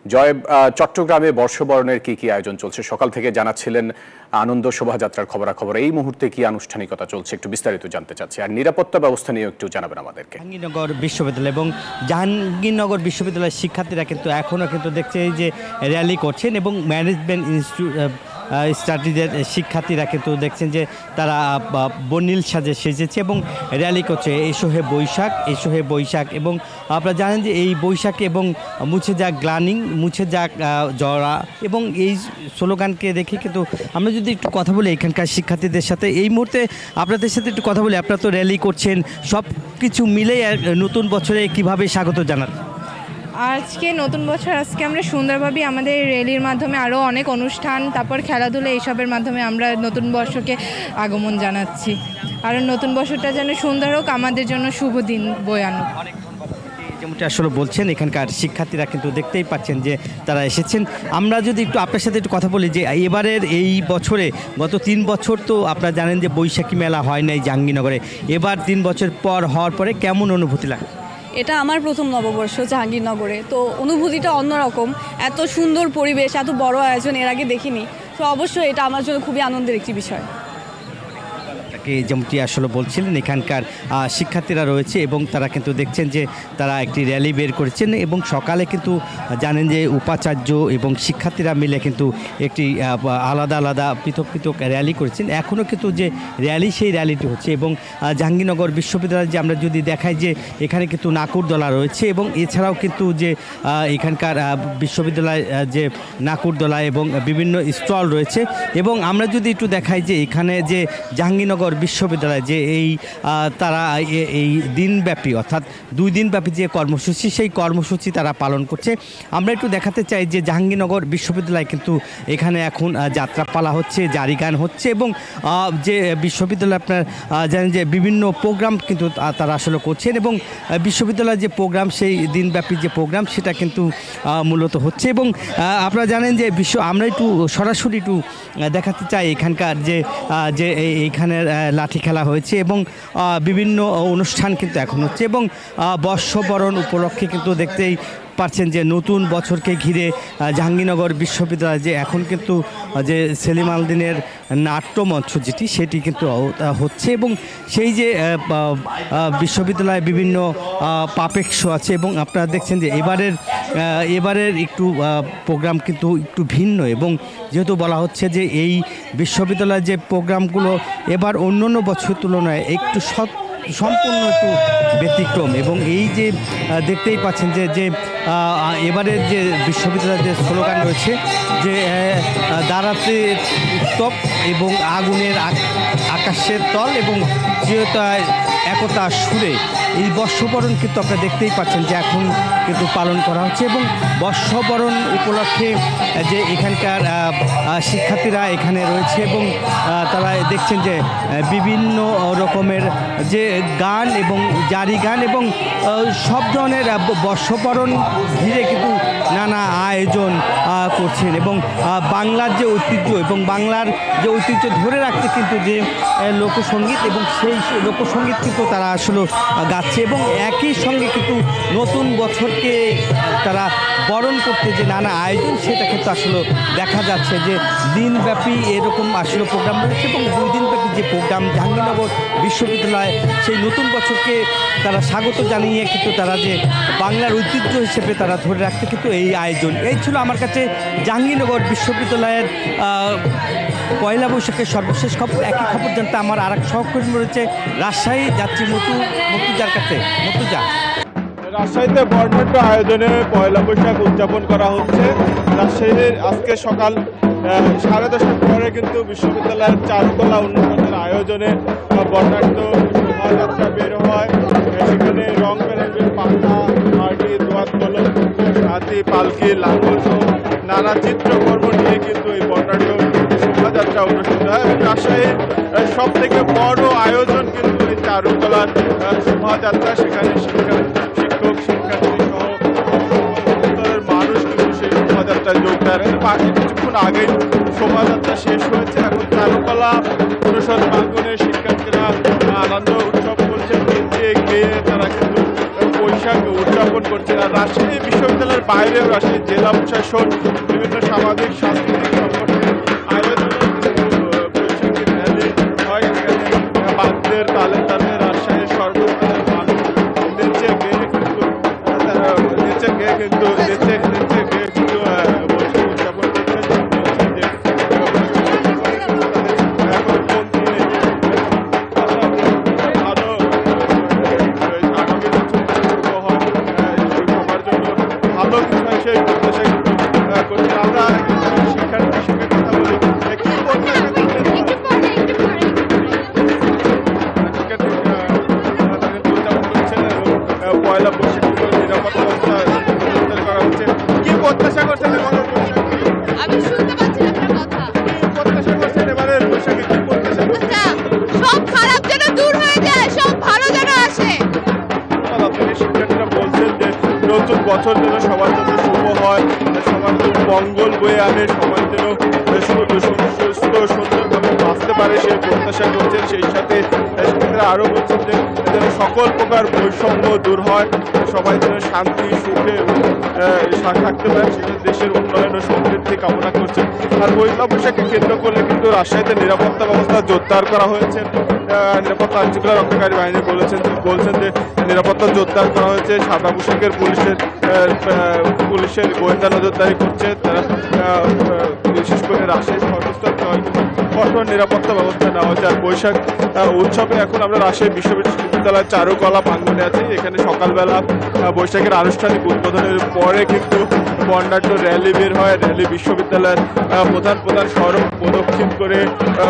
জয়, চট্টগ্রামে বর্ষবরণের কি আয়োজন চলছে? সকাল থেকে জানাচ্ছিলেন আনন্দ শোভাযাত্রার খবরাখবর। এই মুহূর্তে কি আনুষ্ঠানিকতা চলছে একটু বিস্তারিত জানতে চাচ্ছি, আর নিরাপত্তা ব্যবস্থা নিয়ে একটু জানাবেন আমাদেরকে। জাহাঙ্গীরনগর বিশ্ববিদ্যালয় এবং জাহাঙ্গীরনগর বিশ্ববিদ্যালয়ের শিক্ষার্থীরা কিন্তু এখনও কিন্তু দেখছে যে র্যালি করছেন এবং ম্যানেজমেন্ট ইনস্টিটিউট স্টাডিজের শিক্ষার্থীরা কিন্তু দেখছেন যে তারা বর্ণিল সাজে সেজেছে এবং র্যালি করছে এসো হে বৈশাখ, এসো হে বৈশাখ। এবং আপনারা জানেন যে এই বৈশাখে এবং মুছে যাক গ্লানি, মুছে যাক জরা, এবং এই স্লোগানকে দেখে কিন্তু আমরা যদি একটু কথা বলি এখানকার শিক্ষার্থীদের সাথে, এই মুহূর্তে আপনাদের সাথে একটু কথা বলি। আপনারা তো র্যালি করছেন, সব কিছু মিলে নতুন বছরে কিভাবে স্বাগত জানান? আজকে নতুন বছর, আজকে আমরা সুন্দরভাবে আমাদের র্যালির মাধ্যমে আরও অনেক অনুষ্ঠান, তারপর খেলাধুলা, এইসবের মাধ্যমে আমরা নতুন বর্ষকে আগমন জানাচ্ছি। আর নতুন বছরটা যেন সুন্দর হোক, আমাদের জন্য শুভ দিন বয়ে আনুক। যেমনটি আসলে বলছেন এখানকার শিক্ষার্থীরা কিন্তু দেখতেই পাচ্ছেন যে তারা এসেছেন। আমরা যদি একটু আপনার সাথে একটু কথা বলি যে এবারের এই বছরে, গত 3 বছর তো আপনারা জানেন যে বৈশাখী মেলা হয় নাই জাহাঙ্গীরনগরে, এবার 3 বছর পর হওয়ার পরে কেমন অনুভূতি লাগে? এটা আমার প্রথম নববর্ষ জাহাঙ্গীরনগরে, তো অনুভূতিটা অন্যরকম। এত সুন্দর পরিবেশ, এত বড় আয়োজন এর আগে দেখিনি, তো অবশ্যই এটা আমার জন্য খুবই আনন্দের একটি বিষয়। যেমনটি আসলে বলছিলেন এখানকার শিক্ষার্থীরা রয়েছে এবং তারা কিন্তু দেখছেন যে তারা একটি র্যালি বের করেছেন এবং সকালে কিন্তু জানেন যে উপাচার্য এবং শিক্ষার্থীরা মিলে কিন্তু একটি আলাদা আলাদা পৃথক পৃথক র্যালি করেছেন। এখনও কিন্তু যে র্যালি, সেই র্যালিটি হচ্ছে। এবং জাহাঙ্গীরনগর বিশ্ববিদ্যালয়ে যে আমরা যদি দেখাই যে এখানে কিন্তু নাকুরদোলা রয়েছে এবং এছাড়াও কিন্তু যে এখানকার বিশ্ববিদ্যালয় যে নাকুরদোলা এবং বিভিন্ন স্টল রয়েছে। এবং আমরা যদি একটু দেখাই যে এখানে যে জাহাঙ্গীরনগর বিশ্ববিদ্যালয় যে তারা এই দিনব্যাপী, অর্থাৎ 2 দিনব্যাপী যে কর্মসূচি, সেই কর্মসূচি তারা পালন করছে। আমরা একটু দেখাতে চাই যে জাহাঙ্গীরনগর বিশ্ববিদ্যালয় কিন্তু এখানে এখন যাত্রাপালা হচ্ছে, জারি গান হচ্ছে এবং যে বিশ্ববিদ্যালয় আপনার জানেন যে বিভিন্ন প্রোগ্রাম কিন্তু তারা আসলে করছেন এবং বিশ্ববিদ্যালয়ের যে প্রোগ্রাম, সেই দিনব্যাপী যে প্রোগ্রাম, সেটা কিন্তু মূলত হচ্ছে। এবং আপনারা জানেন যে আমরা একটু সরাসরি একটু দেখাতে চাই এখানকার যে এইখানের লাঠি খেলা হয়েছে এবং বিভিন্ন অনুষ্ঠান কিন্তু এখন হচ্ছে এবং বর্ষবরণ উপলক্ষে কিন্তু দেখতেই পারছেন যে নতুন বছরকে ঘিরে জাহাঙ্গীরনগর বিশ্ববিদ্যালয় যে এখন কিন্তু যে সেলিম আলদিনের নাট্যমঞ্চ যেটি, সেটি কিন্তু হচ্ছে এবং সেই যে বিশ্ববিদ্যালয়ে বিভিন্ন পাপেক শো আছে এবং আপনারা দেখছেন যে এবারের একটু প্রোগ্রাম কিন্তু একটু ভিন্ন। এবং যেহেতু বলা হচ্ছে যে এই বিশ্ববিদ্যালয়ের যে প্রোগ্রামগুলো এবার অন্যান্য বছরের তুলনায় একটু সম্পূর্ণ একটু ব্যতিক্রম। এবং এই যে দেখতেই পাচ্ছেন যে এবারের যে বিশ্ববিদ্যালয়ের যে স্লোগান রয়েছে যে দাঁড়াতে উত্তপ এবং আগুনের আকাশের তল এবং চিরতায় একতা সুরে, এই বর্ষবরণ কিন্তু আপনারা দেখতেই পাচ্ছেন যে এখন কিন্তু পালন করা হচ্ছে। এবং বর্ষবরণ উপলক্ষে যে এখানকার শিক্ষার্থীরা এখানে রয়েছে এবং তারা দেখছেন যে বিভিন্ন রকমের যে গান এবং জারি গান এবং সব ধরনের বর্ষবরণ ঘিরে কিন্তু নানা আয়োজন করছেন এবং বাংলার যে ঐতিহ্য এবং বাংলার যে ঐতিহ্য ধরে রাখতে কিন্তু যে লোকসঙ্গীত এবং সেই লোকসঙ্গীত কিন্তু তারা আসলে গাচ্ছে এবং একই সঙ্গে কিন্তু নতুন বছরকে তারা বরণ করতে যে নানা আয়োজন, সেটা কিন্তু আসলে দেখা যাচ্ছে যে দিনব্যাপী এরকম আসলে প্রোগ্রাম রয়েছে এবং 2 দিনব্যাপী যে প্রোগ্রাম জাহাঙ্গীরনগর বিশ্ববিদ্যালয় সেই নতুন বছরকে তারা স্বাগত জানিয়ে কিন্তু তারা যে বাংলার ঐতিহ্য হিসেবে তারা ধরে রাখতে কিন্তু এই আয়োজন। এই ছিল আমার কাছে জাহাঙ্গীরনগর বিশ্ববিদ্যালয়ের পয়লা বৈশাখের সর্বশেষ খবর। একই খবর জানতে আমার আর এক সহকর্মী রয়েছে রাজশাহী, যাচ্ছি মতুজার কাছে। মতুজা, রাজশাহীতে বর্ণাঢ্য আয়োজনে পয়লা বৈশাখ উদযাপন করা হচ্ছে। রাজশাহীর আজকে সকাল 10:30টার পরে কিন্তু বিশ্ববিদ্যালয়ের চারুকলা উন্নয়নের আয়োজনে বর্ণাঢ্য শোভাযাত্রা বের হয়। সেখানে রং বেরঙের পাতা, মাটি, দোয়াত কলম, হাতি, পালকি, লাঙ্গল সহ নানা চিত্রকর্ম নিয়ে কিন্তু এই বর্ণাঢ্য শোভাযাত্রা অনুষ্ঠিত হয়। রাজশাহীর সব থেকে বড় আয়োজন কিন্তু এই চারুকলার শোভাযাত্রা। সেখানে শিক্ষক, শিক্ষার্থী সহ মানুষ কিন্তু সেই শোভাযাত্রায় যোগ দেয়। কিছুক্ষণ আগেই শোভাযাত্রা শেষ হয়েছে। এখন চারুকলা অনুষদ প্রাঙ্গণে শিক্ষার্থীরা আনন্দ উৎসব করছেন, গেয়ে তারা কিন্তু বৈশাখ উদযাপন করছেন। আর রাজশাহী বিশ্ববিদ্যালয়ের বাইরেও রাজশাহী জেলা প্রশাসন বিভিন্ন সামাজিক সাংস্কৃতিক সংগঠনের আয়োজনে বৈশাখী র্যালি হয়। এখানে বাদ্যের তালে তালে রাজশাহীর সর্বস্তরের মানুষ নেচে গেয়ে কিন্তু বৈশাখ উদযাপন করছেন। আমরা শিক্ষার্থীর সঙ্গে কথা বলি, কি পয়লা বৈশাখ নিরাপত্তা ব্যবস্থা করা হচ্ছে, কি প্রত্যাশা করছেন এবারের বৈশাখে? আমি শুনতে পাচ্ছি না আপনার কথা। কি প্রত্যাশা করছেন এবারের বৈশাখে? কি প্রত্যাশা করছেন? সব খারাপ যেন দূর হয়ে যায়, সব ভালো যেন আসে। আপনাদের শিক্ষার্থীরা বলছেন যে নতুন বছর যেন সবার জন্য শুভ হয়, সবার জন্য মঙ্গল বয়ে আনে, সবাই যেন সুস্থ সুন্দরভাবে বাঁচতে পারে সেই প্রত্যাশা করছেন। সেই সাথে শিক্ষার্থীরা আরও বলছেন যে যেন সকল প্রকার বৈষম্য দূর হয়, সবাই যেন শান্তি সুখে থাকতে পারে, সেটা দেশের উন্নয়ন ও সমৃদ্ধি কামনা করছেন। আর পয়লা বৈশাখকে কেন্দ্র করলে কিন্তু রাজশাহীতে নিরাপত্তা ব্যবস্থা জোরদার করা হয়েছে। নিরাপত্তা আইনশৃঙ্খলা রক্ষাকারী বাহিনী বলছেন যে নিরাপত্তা জোরদার করা হয়েছে। সাদা পোশাকের পুলিশের গোয়েন্দা নজরদারি করছে তারা, বিশেষ করে রাজশাহী সর্বস্তর কঠোর নিরাপত্তা ব্যবস্থা নেওয়া হয়েছে। আর বৈশাখ উৎসবে এখন আমরা রাজশাহী বিশ্ববিদ্যালয়ের চারুকলা প্রাঙ্গণে আছি। এখানে সকালবেলা বৈশাখের আনুষ্ঠানিক উদ্বোধনের পরে কিন্তু বর্ণাঢ্য র্যালি বের হয়। র্যালি বিশ্ববিদ্যালয়ের প্রধান সড়ক প্রদক্ষিণ করে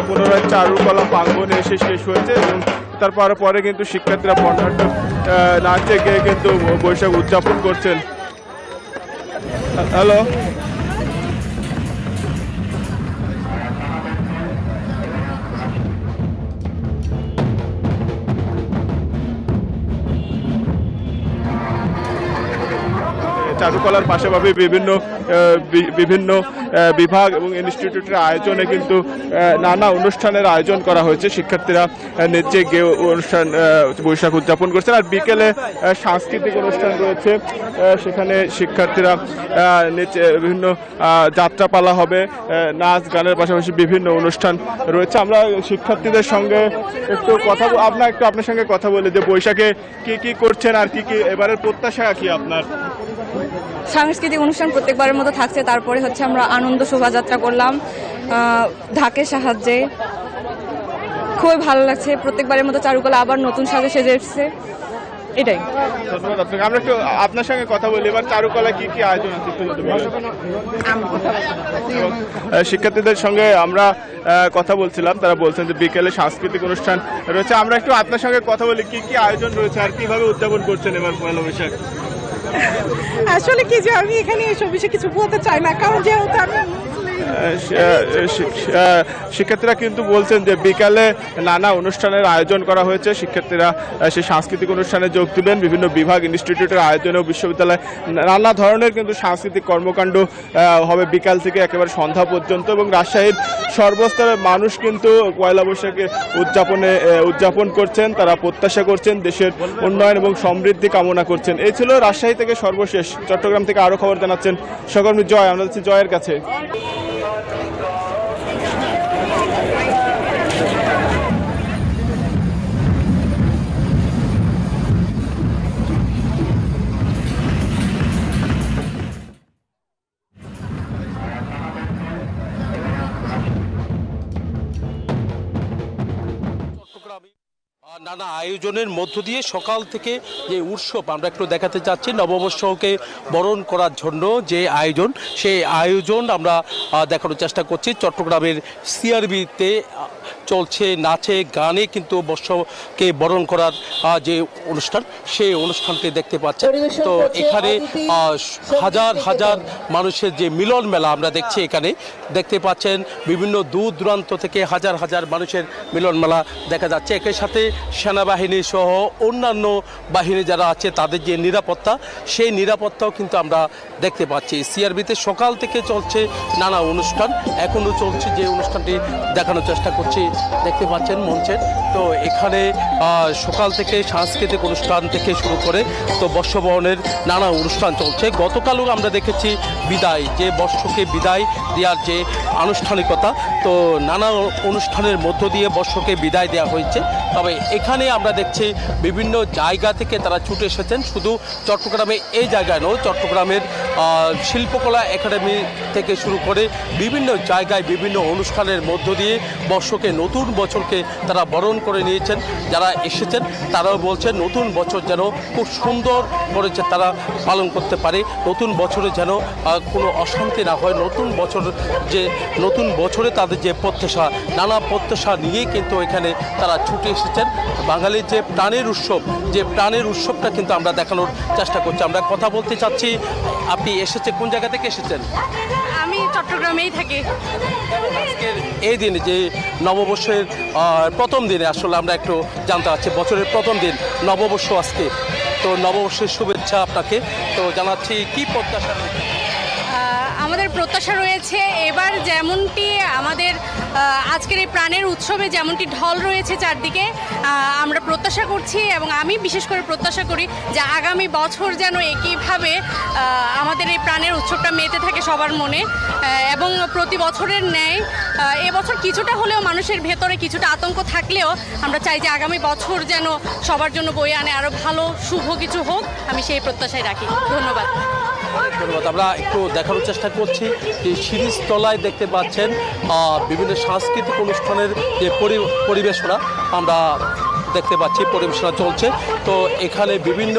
পুনরায় চারুকলা প্রাঙ্গণে এসে শেষ হয়েছে এবং তারপরে পরে কিন্তু শিক্ষার্থীরা বর্ণাঢ্য নাচে গিয়ে কিন্তু বৈশাখ উদযাপন করছেন। হ্যালো, চারুকলার পাশাপাশি বিভিন্ন বিভাগ এবং ইনস্টিটিউটের আয়োজনে কিন্তু নানা অনুষ্ঠানের আয়োজন করা হয়েছে। শিক্ষার্থীরা নেচে গিয়ে অনুষ্ঠান বৈশাখ উদযাপন করছেন। আর বিকেলে সাংস্কৃতিক অনুষ্ঠান রয়েছে, সেখানে শিক্ষার্থীরা নেচে বিভিন্ন যাত্রাপালা হবে, নাচ গানের পাশাপাশি বিভিন্ন অনুষ্ঠান রয়েছে। আমরা শিক্ষার্থীদের সঙ্গে আপনার সঙ্গে কথা বলি যে বৈশাখে কি করছেন আর কি এবারের প্রত্যাশা কি আপনার? সাংস্কৃতিক অনুষ্ঠান প্রত্যেকবারের মতো থাকছে। তারপরে হচ্ছে আমরা আনন্দ শোভাযাত্রা করলাম ঢাকের সাহায্যে, খুবই ভালো লাগছে। প্রত্যেকবারের মতো চারুকলা আবার নতুন সাজে সেজে এসেছে, এটাই। ধন্যবাদ আপনাকে। আমরা একটু আপনার সঙ্গে কথা বলি, এবার চারুকলা কি আয়োজন আছে? শিক্ষার্থীদের সঙ্গে আমরা কথা বলছিলাম, তারা বলছেন যে বিকেলে সাংস্কৃতিক অনুষ্ঠান রয়েছে। আমরা একটু আপনার সঙ্গে কথা বলি, কি আয়োজন রয়েছে আর কিভাবে উদযাপন করছেন এবার পয়লা বৈশাখ? আসলে কি যে আমি এখানে এসব বিষয়ে কিছু বলতে চাই না, কারণ যেহেতু আমি শিক্ষার্থীরা কিন্তু বলছেন যে বিকালে নানা অনুষ্ঠানের আয়োজন করা হয়েছে। শিক্ষার্থীরা সেই সাংস্কৃতিক অনুষ্ঠানে যোগ দিবেন। বিভিন্ন বিভাগ ইনস্টিটিউটের আয়োজনেও বিশ্ববিদ্যালয়ে নানা ধরনের কিন্তু সাংস্কৃতিক কর্মকাণ্ড হবে বিকাল থেকে একেবারে সন্ধ্যা পর্যন্ত। এবং রাজশাহীর সর্বস্তরের মানুষ কিন্তু পয়লা বৈশাখে উদযাপন করছেন, তারা প্রত্যাশা করছেন দেশের উন্নয়ন এবং সমৃদ্ধি কামনা করছেন। এই ছিল রাজশাহী থেকে সর্বশেষ। চট্টগ্রাম থেকে আরও খবর জানাচ্ছেন সহকর্মী জয়। আমরা যাচ্ছি জয়ের কাছে। নানা আয়োজনের মধ্য দিয়ে সকাল থেকে যে উৎসব আমরা একটু দেখাতে চাচ্ছি, নববর্ষকে বরণ করার জন্য যে আয়োজন, সেই আয়োজন আমরা দেখানোর চেষ্টা করছি। চট্টগ্রামের সিআরবিতে চলছে নাচে গানে কিন্তু বর্ষকে বরণ করার যে অনুষ্ঠান, সেই অনুষ্ঠানটি দেখতে পাচ্ছেন। তো এখানে হাজার হাজার মানুষের যে মিলন মেলা আমরা দেখছি, এখানে দেখতে পাচ্ছেন বিভিন্ন দূর দূরান্ত থেকে হাজার হাজার মানুষের মিলন মেলা দেখা যাচ্ছে। একই সাথে সেনাবাহিনী সহ অন্যান্য বাহিনী যারা আছে তাদের যে নিরাপত্তা, সেই নিরাপত্তাও কিন্তু আমরা দেখতে পাচ্ছি। সিআরবিতে সকাল থেকে চলছে নানা অনুষ্ঠান, এখনও চলছে যে অনুষ্ঠানটি দেখানোর চেষ্টা করছি দেখতে পাচ্ছেন মঞ্চের। তো এখানে সকাল থেকে সাংস্কৃতিক অনুষ্ঠান থেকে শুরু করে তো বর্ষবরণের নানা অনুষ্ঠান চলছে। গতকালও আমরা দেখেছি বিদায়, যে বর্ষকে বিদায় দেওয়ার যে আনুষ্ঠানিকতা, তো নানা অনুষ্ঠানের মধ্য দিয়ে বর্ষকে বিদায় দেওয়া হয়েছে। তবে এখানে আমরা দেখছি বিভিন্ন জায়গা থেকে তারা ছুটে এসেছেন, শুধু চট্টগ্রামে এই জায়গায় নয়, চট্টগ্রামের শিল্পকলা একাডেমি থেকে শুরু করে বিভিন্ন জায়গায় বিভিন্ন অনুষ্ঠানের মধ্য দিয়ে বর্ষকে, নতুন বছরকে তারা বরণ করে নিয়েছেন। যারা এসেছেন তারাও বলছেন নতুন বছর যেন খুব সুন্দর করে তারা পালন করতে পারে, নতুন বছরে যেন কোনো অশান্তি না হয়, নতুন বছরে তাদের যে প্রত্যাশা, নানা প্রত্যাশা নিয়ে কিন্তু এখানে তারা ছুটে এসেছেন। বাঙালির যে প্রাণের উৎসবটা কিন্তু আমরা দেখানোর চেষ্টা করছি। আমরা কথা বলতে চাচ্ছি, আপনি কোন জায়গা থেকে এসেছেন? আমি চট্টগ্রামেই থাকি। আজকের এই দিনে যে নববর্ষের প্রথম দিনে আসলে আমরা একটু জানতে চাচ্ছি, বছরের প্রথম দিন নববর্ষ আজকে, তো নববর্ষের শুভেচ্ছা আপনাকে। তো জানাচ্ছি কি প্রত্যাশা? আমাদের প্রত্যাশা রয়েছে এবার যেমনটি আমাদের আজকের এই প্রাণের উৎসবে যেমনটি ঢল রয়েছে চারদিকে, আমরা প্রত্যাশা করছি এবং আমি বিশেষ করে প্রত্যাশা করি যে আগামী বছর যেন একইভাবে আমাদের এই প্রাণের উৎসবটা মেতে থাকে সবার মনে, এবং প্রতি বছরের ন্যায় এবছর কিছুটা হলেও মানুষের ভেতরে কিছুটা আতঙ্ক থাকলেও আমরা চাই যে আগামী বছর যেন সবার জন্য বয়ে আনে আরও ভালো শুভ কিছু হোক, আমি সেই প্রত্যাশায় রাখি। ধন্যবাদ। ধন্যবাদ। আমরা একটু দেখানোর চেষ্টা করছি যে সিঁড়িতলায় দেখতে পাচ্ছেন বিভিন্ন সাংস্কৃতিক অনুষ্ঠানের যে পরিবেশনা আমরা দেখতে পাচ্ছি, পরিবেশনা চলছে। তো এখানে বিভিন্ন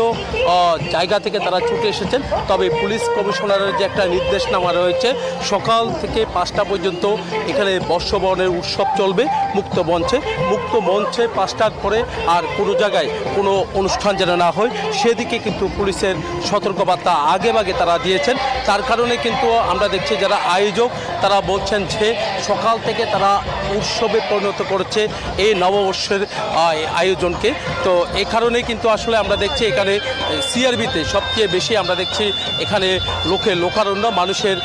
জায়গা থেকে তারা ছুটে এসেছেন। তবে পুলিশ কমিশনারের যে একটা নির্দেশনামা রয়েছে, সকাল থেকে 5টা পর্যন্ত এখানে বর্ষবরণের উৎসব চলবে মুক্ত মঞ্চে 5টার পরে আর কোনো জায়গায় কোনো অনুষ্ঠান যেন না হয় সেদিকে কিন্তু পুলিশের সতর্কবার্তা আগেভাগে তারা দিয়েছেন। তার কারণে কিন্তু আমরা দেখছি যারা আয়োজক তারা বলছেন যে সকাল থেকে তারা উৎসবে পরিণত করেছে এই নববর্ষের আয়োজনকে। তো এই কারণে কিন্তু আসলে আমরা দেখছি এখানে সিআরবিতে সবচেয়ে বেশি আমরা দেখছি এখানে লোকারণ্য, মানুষের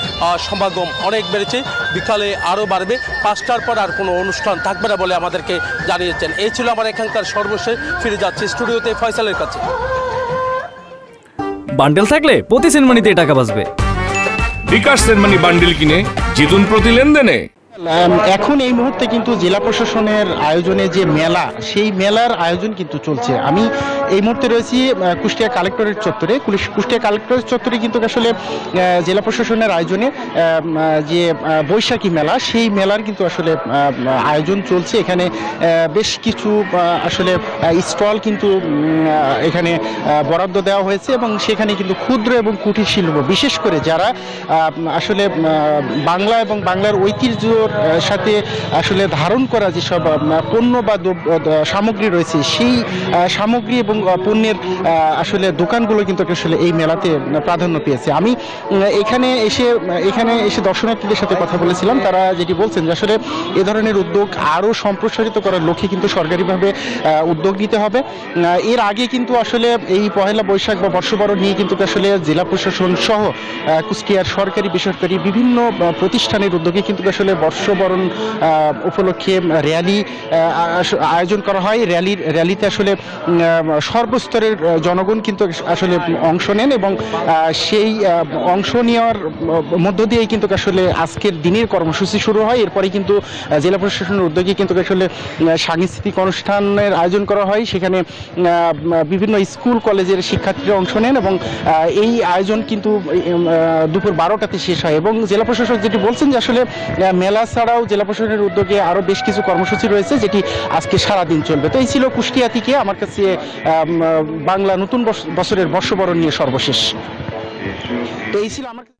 সমাগম অনেক বেড়েছে, বিকালে আরও বাড়বে। 5টার পর আর কোনো অনুষ্ঠান থাকবে না বলে আমাদেরকে জানিয়েছেন। এই ছিল আমার এখানকার সর্বশেষ। ফিরে যাচ্ছি স্টুডিওতে ফয়সালের কাছে। বান্ডেল থাকলে প্রতি সেনমানিতে টাকা বাঁচবে। বিকাশ সেনমানি বান্ডেল কিনে জিতুন প্রতি লেনদেনে। এখন এই মুহূর্তে কিন্তু জেলা প্রশাসনের আয়োজনে যে মেলা, সেই মেলার আয়োজন কিন্তু চলছে। আমি এই মুহূর্তে রয়েছি কুষ্টিয়া কালেক্টরেট চত্বরে। কুষ্টিয়া কালেক্টরেট চত্বরে কিন্তু আসলে জেলা প্রশাসনের আয়োজনে যে বৈশাখী মেলা, সেই মেলার কিন্তু আসলে আয়োজন চলছে। এখানে বেশ কিছু আসলে স্টল কিন্তু এখানে বরাদ্দ দেওয়া হয়েছে এবং সেখানে কিন্তু ক্ষুদ্র এবং কুটির শিল্প, বিশেষ করে যারা আসলে বাংলা এবং বাংলার ঐতিহ্য সাথে আসলে ধারণ করা যেসব পণ্য বা সামগ্রী রয়েছে, সেই সামগ্রী এবং পণ্যের আসলে দোকানগুলো কিন্তু আসলে এই মেলাতে প্রাধান্য পেয়েছে। আমি এখানে এসে দর্শনার্থীদের সাথে কথা বলেছিলাম। তারা যেটি বলছেন যে আসলে এ ধরনের উদ্যোগ আরও সম্প্রসারিত করার লক্ষ্যে কিন্তু সরকারিভাবে উদ্যোগ নিতে হবে। এর আগে কিন্তু আসলে এই পহেলা বৈশাখ বা বর্ষবরণ নিয়ে কিন্তু আসলে জেলা প্রশাসন সহ কুষ্টিয়ার সরকারি বেসরকারি বিভিন্ন প্রতিষ্ঠানের উদ্যোগে কিন্তু আসলে বর্ষবরণ উপলক্ষে র্যালি আয়োজন করা হয়। র্যালিতে আসলে সর্বস্তরের জনগণ কিন্তু আসলে অংশ নেন এবং সেই অংশ নেওয়ার মধ্য দিয়েই কিন্তু আসলে আজকের দিনের কর্মসূচি শুরু হয়। এরপরে কিন্তু জেলা প্রশাসনের উদ্যোগে কিন্তু আসলে সাংস্কৃতিক অনুষ্ঠানের আয়োজন করা হয়। সেখানে বিভিন্ন স্কুল কলেজের শিক্ষার্থীরা অংশ নেন এবং এই আয়োজন কিন্তু দুপুর 12টাতে শেষ হয়। এবং জেলা প্রশাসক যেটি বলছেন যে আসলে মেলা ছাড়াও জেলা প্রশাসনের উদ্যোগে আরও বেশ কিছু কর্মসূচি রয়েছে, যেটি আজকে সারাদিন চলবে। তো এই ছিল কুষ্টিয়া থেকে আমার কাছে বাংলা নতুন বছরের বর্ষবরণ নিয়ে সর্বশেষ। তো এই ছিল আমার